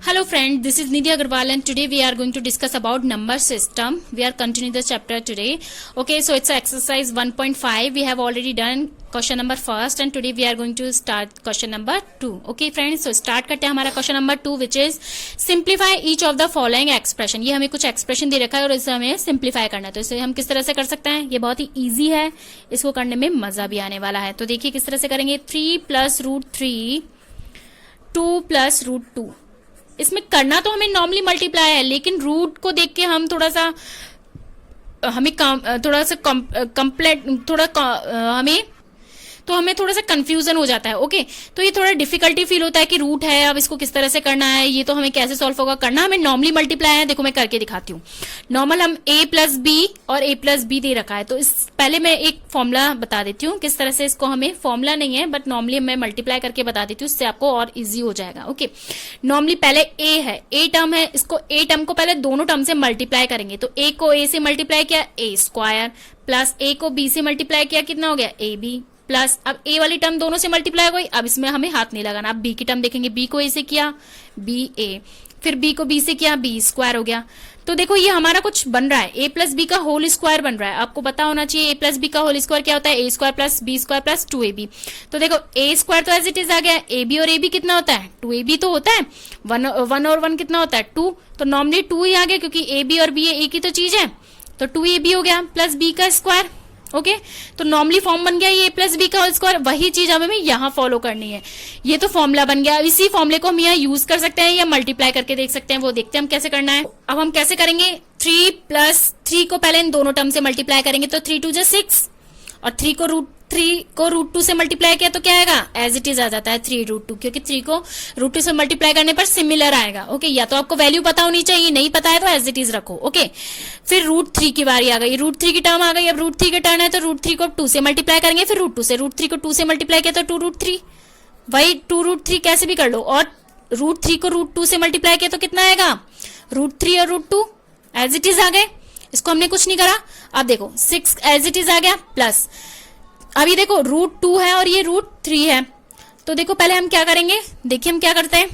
Hello friend, this is Nidhi Agarwal and today we are going to discuss about number system. We are continuing the chapter today. Okay, so it's exercise 1.5. We have already done question number first and today we are going to start question number 2. Okay friends, so start करते हैं हमारा question number 2 which is simplify each of the following expression. ये हमें कुछ expression दे रखा है और इसे हमें simplify करना है, तो इसे हम किस तरह से कर सकते हैं? ये बहुत ही easy है, इसको करने में मजा भी आने वाला है. तो देखिए किस तरह से करेंगे. 3 plus root 3 2 plus root 2. इसमें करना तो हमें नॉर्मली मल्टीप्लाई है, लेकिन रूट को देख के हम थोड़ा सा हमें थोड़ा सा कंफ्यूजन हो जाता है. ओके, तो ये थोड़ा डिफिकल्टी फील होता है कि रूट है, अब इसको किस तरह से करना है, ये तो हमें कैसे सॉल्व होगा. करना हमें नॉर्मली मल्टीप्लाई है. देखो मैं करके दिखाती हूँ. नॉर्मल हम a प्लस बी और a प्लस बी दे रखा है, तो इस पहले मैं एक फॉर्मूला बता देती हूँ किस तरह से इसको, हमें फॉर्मूला नहीं है बट नॉर्मली मैं मल्टीप्लाई करके बता देती हूँ, इससे आपको और इजी हो जाएगा. ओके, नॉर्मली पहले a है, a टर्म है, इसको a टर्म को पहले दोनों टर्म से मल्टीप्लाई करेंगे. तो a को a से मल्टीप्लाई किया a स्क्वायर, प्लस a को b से मल्टीप्लाई किया कितना हो गया a b, प्लस अब a वाली टर्म दोनों से मल्टीप्लाई हो गई. अब इसमें हमें हाथ नहीं लगाना. अब b की टर्म देखेंगे, b को a से किया b a, फिर b को b से किया b स्क्वायर हो गया. तो देखो ये हमारा कुछ बन रहा है, a प्लस बी का होल स्क्वायर बन रहा है. आपको पता होना चाहिए a प्लस बी का होल स्क्वायर क्या होता है, a square plus B square plus 2ab. तो देखो a स्क्वायर तो एज इट इज आ गया, ab और ab कितना होता है 2ab तो होता है, 1 और 1 कितना होता है 2, तो नॉर्मली 2 ही आ गया क्योंकि ab और b एक ही तो चीज है, तो 2ab हो गया प्लस b का स्क्वायर. ओके, तो नॉर्मली फॉर्म बन गया ये प्लस बी का होल स्क्वायर. वही चीज हमें यहाँ फॉलो करनी है. ये तो फॉर्मूला बन गया. इसी फॉर्मूले को हम यहाँ यूज कर सकते हैं या मल्टीप्लाई करके देख सकते हैं, वो देखते हैं हम कैसे करना है. अब हम कैसे करेंगे, 3 प्लस 3 को पहले इन दोनों टर्म से मल्टीप्लाई करेंगे, तो 3 2 6 और 3 को रूट 2 से मल्टीप्लाई किया तो क्या आएगा, एज इट इज आ जाता है 3 रूट 2, क्योंकि 3 को रूट 2 से मल्टीप्लाई करने पर सिमिलर आएगा. ओके, या तो आपको वैल्यू पता होनी चाहिए, नहीं पता है तो एज इट इज रखो. ओके, फिर रूट 3 की बारी आ गई, रूट 3 की टर्म आ गई. अब रूट 3 की टर्म है तो रूट 3 को 2 से मल्टीप्लाई करेंगे, फिर रूट 2 से. रूट 3 को 2 से मल्टीप्लाई किया तो 2 रूट 3, वही 2 रूट 3 कैसे भी कर लो. और रूट 3 को रूट 2 से मल्टीप्लाई किया तो कितना आएगा, रूट 3 और रूट 2 एज इट इज आ गए. इसको हमने कुछ नहीं करा. अब देखो 6 एज इट इज आ गया, प्लस अभी देखो रूट 2 है और ये रूट 3 है. तो देखो पहले हम क्या करेंगे, देखिए हम क्या करते हैं.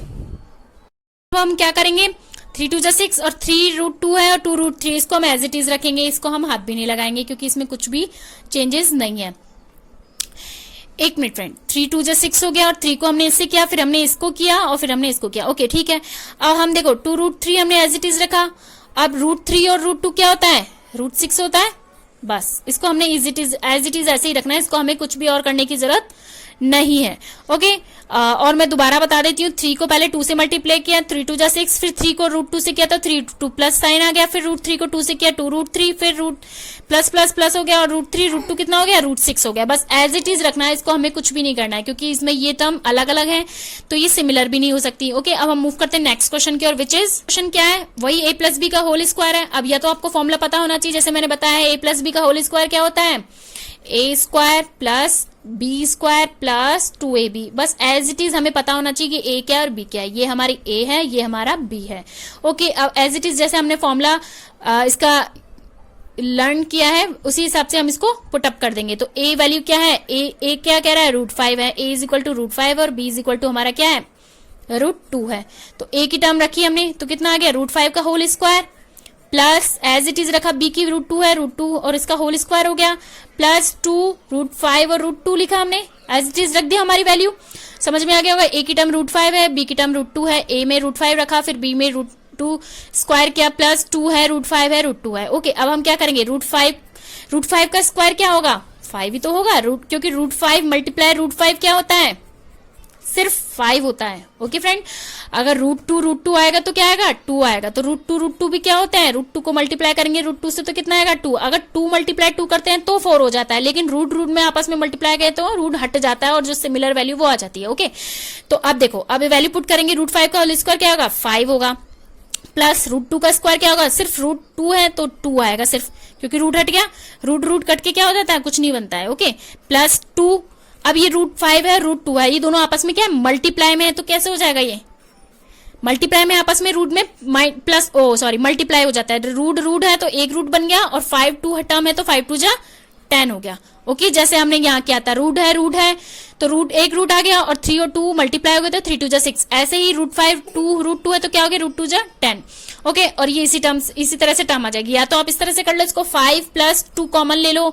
तो हम क्या करेंगे, 3 2 6 और 3 रूट 2 है और 2 रूट 3, इसको हम एज इट इज रखेंगे. इसको हम हाथ भी नहीं लगाएंगे क्योंकि इसमें कुछ भी चेंजेस नहीं है. एक मिनट फ्रेंड, 3 2 6 हो गया और 3 को हमने इससे किया, फिर हमने इसको किया और फिर हमने इसको किया. ओके ठीक है. अब हम देखो 2 रूट 3 हमने एज इट इज रखा. अब रूट 3 और रूट 2 क्या होता है, रूट 6 होता है. बस इसको हमने एज इट इज ऐसे ही रखना है, इसको हमें कुछ भी और करने की जरूरत नहीं है. ओके, और मैं दोबारा बता देती हूँ. 3 को पहले 2 से मल्टीप्लाई किया, 3 2 6, फिर 3 को रूट 2 से किया तो 3 2 प्लस साइन आ गया, फिर रूट 3 को 2 से किया 2 रूट 3, फिर रूट प्लस प्लस प्लस हो गया और रूट 3 रूट 2 कितना हो गया, रूट 6 हो गया. बस एज इट इज रखना है, इसको हमें कुछ भी नहीं करना है क्योंकि इसमें ये टर्म अलग अलग है तो ये सिमिलर भी नहीं हो सकती. ओके, अब हम मूव करते हैं नेक्स्ट क्वेश्चन की ओर, विच इज क्वेश्चन क्या है, वही a प्लस बी का होल स्क्वायर है. अब या तो आपको फॉर्मूला पता होना चाहिए, जैसे मैंने बताया है a प्लस बी का होल स्क्वायर क्या होता है, a square plus B square plus 2ab. बस एज इट इज हमें पता होना चाहिए कि a क्या है और b क्या है. ये हमारी a है, ये हमारा b है. ओके, अब एज इट इज जैसे हमने फॉर्मूला इसका लर्न किया है उसी हिसाब से हम इसको पुट अप कर देंगे. तो a वैल्यू क्या है, a क्या कह रहा है, रूट 5 है. a is equal to root 5 और b इज इक्वल टू हमारा क्या है, रूट 2 है. तो a की टर्म रखी हमने तो कितना आ गया, रूट 5 का whole square, plus as it is रखा b की रूट 2 है, रूट 2 और इसका होल स्क्वायर हो गया, प्लस 2 रूट 5 और रूट 2 लिखा हमने, एज इट इज रख दिया. हमारी वैल्यू समझ में आ गया होगा. a की टर्म रूट 5 है, b की टर्म रूट 2 है, a में रूट 5 रखा, फिर b में रूट 2 स्क्वायर किया, प्लस 2 है, रूट 5 है, रूट 2 है. ओके, अब हम क्या करेंगे, रूट 5 का स्क्वायर क्या होगा, 5 ही तो होगा. क्योंकि रूट 5 मल्टीप्लाई रूट 5 क्या होता है, सिर्फ 5 होता है. ओके फ्रेंड, अगर रूट 2 आएगा तो क्या आएगा, 2 आएगा. तो रूट 2 भी क्या होता है, रूट 2 को मल्टीप्लाई करेंगे रूट 2 से तो कितना आएगा 2. अगर 2 मल्टीप्लाई 2 करते हैं तो 4 हो जाता है, लेकिन रूट में आपस में मल्टीप्लाई गए तो रूट हट जाता है और जो सिमिलर वैल्यू वो आ जाती है. ओके, तो अब देखो, अब वैल्यू पुट करेंगे, रूट 5 का होल स्क्वायर क्या होगा, 5 होगा, प्लस रूट 2 का स्क्वायर क्या होगा, सिर्फ रूट 2 है तो 2 आएगा सिर्फ, क्योंकि रूट हट गया. रूट कट के क्या हो जाता है, कुछ नहीं बनता है. Okay, plus 2. अब ये रूट 5 है, रूट 2 है, ये दोनों आपस में क्या है, मल्टीप्लाई में है, तो कैसे हो जाएगा, ये मल्टीप्लाई में आपस में रूट में प्लस मल्टीप्लाई हो जाता है. रूट है तो एक रूट बन गया और 5 2 टर्म है तो 5 2 जा 10 हो गया। ओके, जैसे हमने यहाँ किया था, रूट है तो रूट एक रूट आ गया और 3 और 2 मल्टीप्लाई हो गए तो 3 2 जा 6। ऐसे ही √5 √2 है तो क्या हो गया, √2 जा 10। ओके, और ये इसी तरह से टर्म आ जाएगी। या तो आप इस तरह से कर लो, इसको 5 + 2 कॉमन ले लो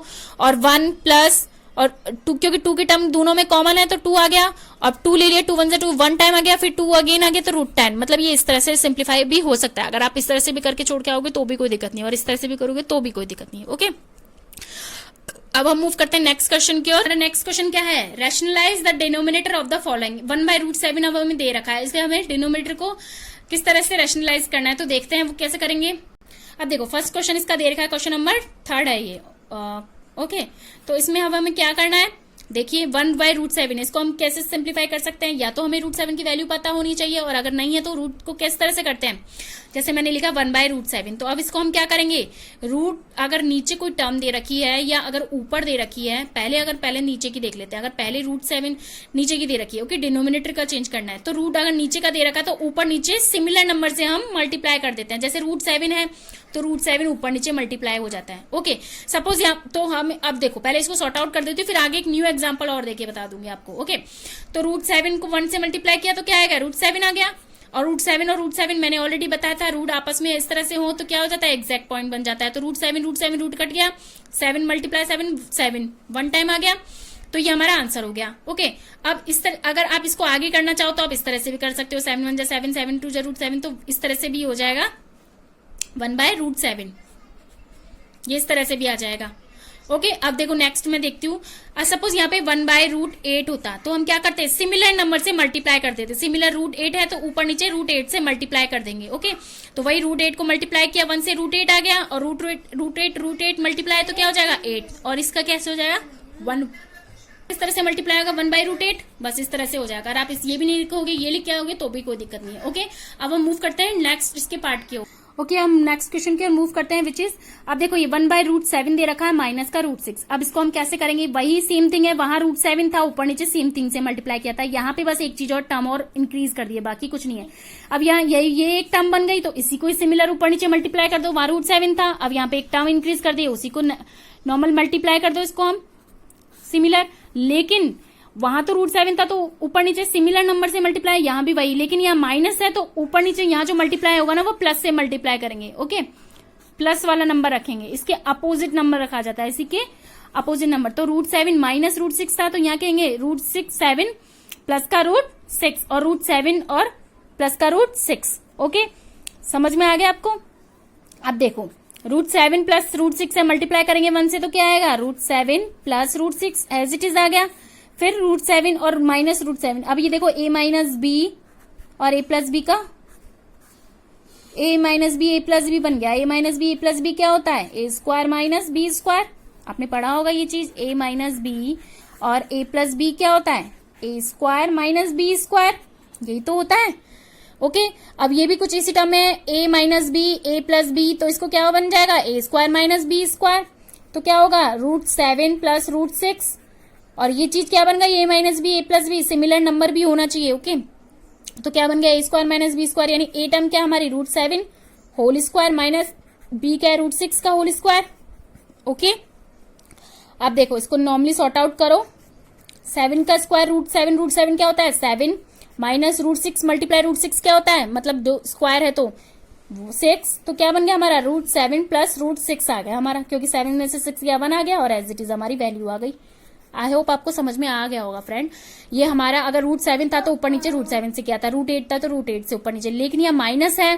और 1 प्लस और 2, क्योंकि 2 की टर्म दोनों में कॉमन है तो 2 आ गया। अब 2 ले लिया, 2 1 2 1 टाइम आ गया, फिर 2 अगेन आ गया तो √10। मतलब ये इस तरह से सिंप्लीफाई भी हो सकता है। अगर आप इस तरह से भी करके छोड़ के आओगे तो भी कोई दिक्कत नहीं, और इस तरह से भी करोगे तो भी कोई दिक्कत नहीं। ओके, अब हम मूव करते हैं नेक्स्ट क्वेश्चन की ओर। नेक्स्ट क्वेश्चन क्या है, rationalize the denominator of the following. 1/√7 अब हमें दे रखा है, इसलिए हमें डिनोमिनेटर को किस तरह से रैशनलाइज करना है तो देखते हैं वो कैसे करेंगे। अब देखो, फर्स्ट क्वेश्चन इसका दे रखा है, क्वेश्चन नंबर 3 है ये। ओके, तो इसमें अब हमें क्या करना है, देखिए 1/√7 इसको हम कैसे सिंप्लीफाई कर सकते हैं। या तो हमें √7 की वैल्यू पता होनी चाहिए, और अगर नहीं है तो रूट को किस तरह से करते हैं, जैसे मैंने लिखा 1/√7। तो अब इसको हम क्या करेंगे, रूट अगर नीचे कोई टर्म दे रखी है या अगर ऊपर दे रखी है, पहले नीचे की देख लेते हैं। अगर पहले √7 नीचे की दे रखी है, ओके, डिनोमिनेटर का चेंज करना है, तो रूट अगर नीचे का दे रखा है तो ऊपर नीचे सिमिलर नंबर से हम मल्टीप्लाई कर देते हैं। जैसे √7 है तो √7 ऊपर नीचे मल्टीप्लाई हो जाता है। ओके, सपोज यहाँ तो हम अब देखो, पहले इसको सॉर्ट आउट कर देती हूँ, फिर आगे एक न्यू एग्जांपल और देके बता दूंगी आपको। ओके, तो √7 को 1 से मल्टीप्लाई किया तो क्या आएगा, √7 आ गया। और √7 मैंने ऑलरेडी बताया था, रूट आपस में इस तरह से हो तो क्या हो जाता है, एग्जैक्ट पॉइंट बन जाता है। तो √7 रूट कट गया, 7 × 7 1 टाइम आ गया, तो ये हमारा आंसर हो गया। ओके, अब इस तरह अगर आप इसको आगे करना चाहो तो आप इस तरह से भी कर सकते हो, 7 1 जा 7 7 2 जा √7, तो इस तरह से भी हो जाएगा 1/√7, ये इस तरह से भी आ जाएगा। ओके, अब देखो नेक्स्ट में देखती हूँ, सपोज यहाँ पे 1/√8 होता तो हम क्या करते हैं, सिमिलर नंबर से मल्टीप्लाई कर देते। सिमिलर √8 है तो ऊपर नीचे √8 से मल्टीप्लाई कर देंगे। ओके, तो वही √8 को मल्टीप्लाई किया, 1 से √8 आ गया, और √8 मल्टीप्लाई तो क्या हो जाएगा 8, और इसका कैसे हो जाएगा 1, इस तरह से मल्टीप्लाई होगा 1/√8, बस इस तरह से हो जाएगा। अगर आप ये भी नहीं लिखोगे, ये लिख के आओगे तो भी कोई दिक्कत नहीं है। ओके, अब हम मूव करते हैं नेक्स्ट इसके पार्ट की ओर। ओके, हम नेक्स्ट क्वेश्चन की ओर मूव करते हैं, विच इज, अब देखो ये 1/√7 दे रखा है माइनस का √6। अब इसको हम कैसे करेंगे, वही सेम थिंग है, वहां √7 था, ऊपर नीचे सेम थिंग से मल्टीप्लाई किया था। यहाँ पे बस एक चीज और टर्म और इंक्रीज कर दिया, बाकी कुछ नहीं है। अब यहाँ ये एक टर्म बन गई तो इसी को सिमिलर ऊपर नीचे मल्टीप्लाई कर दो, वहां √7 था, अब यहाँ पे एक टर्म इंक्रीज कर दिया, उसी को नॉर्मल मल्टीप्लाई कर दो, इसको हम सिमिलर। लेकिन वहां तो √7 था तो ऊपर नीचे सिमिलर नंबर से मल्टीप्लाई, यहाँ भी वही, लेकिन यहाँ माइनस है तो ऊपर नीचे यहाँ जो मल्टीप्लाई होगा ना वो प्लस से मल्टीप्लाई करेंगे। ओके, प्लस वाला नंबर रखेंगे, इसके अपोजिट नंबर रखा जाता है, इसी के अपोजिट नंबर। तो √7 माइनस √6 था तो यहाँ कहेंगे √7 प्लस का √6 और √7 और प्लस का √6। ओके, समझ में आ गया आपको। अब देखो √7 प्लस √6 से मल्टीप्लाई करेंगे 1 से तो क्या आएगा, √7 प्लस √6 एज इट इज आ गया, फिर √7 और माइनस √7। अब ये देखो a माइनस बी और a प्लस बी का a minus B a plus B बन गया। a minus B a plus B क्या होता है, a square minus B square, आपने पढ़ा होगा ये चीज। a माइनस बी और a प्लस बी क्या होता है, a square minus B square, यही तो होता है। ओके, अब ये भी कुछ इसी टर्म में a minus B a plus B, तो इसको क्या बन जाएगा, a square minus B square, तो क्या होगा √7 प्लस √6, और ये चीज क्या बन गई, a minus B a plus B, similar number भी होना चाहिए। ओके, तो क्या बन गया, a square minus B square, यानी a टर्म क्या हमारी √7 होल स्क्वायर माइनस b क्या है √6 का होल स्क्वायर। ओके, अब देखो इसको नॉर्मली सॉर्ट आउट करो, 7 का स्क्वायर √7 क्या होता है 7 माइनस √6 मल्टीप्लाई √6 क्या होता है, मतलब दो स्क्वायर है तो 6, तो क्या बन गया हमारा √7 प्लस √6 आ गया हमारा, क्योंकि 7 में से 6 गया 1 आ गया और एज इट इज हमारी वैल्यू आ गई। आई होप आपको समझ में आ गया होगा फ्रेंड। ये हमारा अगर √7 था तो ऊपर नीचे √7 से क्या था, √8 था तो √8 से ऊपर नीचे, लेकिन यहाँ माइनस है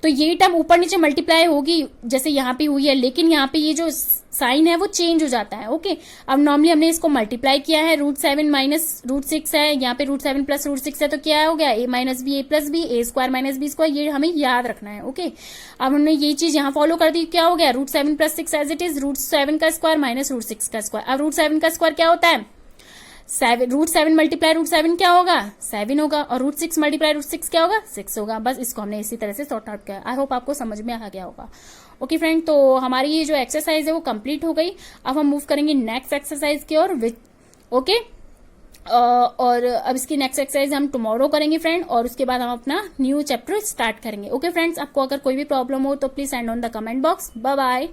तो ये टर्म ऊपर नीचे मल्टीप्लाई होगी जैसे यहाँ पे हुई है, लेकिन यहाँ पे ये जो साइन है वो चेंज हो जाता है। ओके, अब नॉर्मली हमने इसको मल्टीप्लाई किया है, √7 माइनस √6 है, यहाँ पे √7 प्लस √6 है, तो क्या हो गया a minus B a plus B, a square minus B square, ये हमें याद रखना है। ओके, अब हमने ये चीज यहाँ फॉलो कर दी, क्या हो गया √7 प्लस 6 एज इट इज, √7 का स्क्वायर माइनस √6 का स्क्वायर। अब √7 का स्क्वायर क्या होता है, √7 मल्टीप्लाई √7 क्या होगा 7 होगा, और √6 मल्टीप्लाई √6 क्या होगा 6 होगा। बस इसको हमने इसी तरह से सॉर्ट आउट किया। आई होप आपको समझ में आ गया होगा। ओके फ्रेंड, तो हमारी ये जो एक्सरसाइज है वो कंप्लीट हो गई। अब हम मूव करेंगे नेक्स्ट एक्सरसाइज की ओर। ओके, और अब इसकी नेक्स्ट एक्सरसाइज हम टुमारो करेंगे फ्रेंड, और उसके बाद हम अपना न्यू चैप्टर स्टार्ट करेंगे। ओके फ्रेंड्स, आपको अगर कोई भी प्रॉब्लम हो तो please send on the comment box. Bye bye.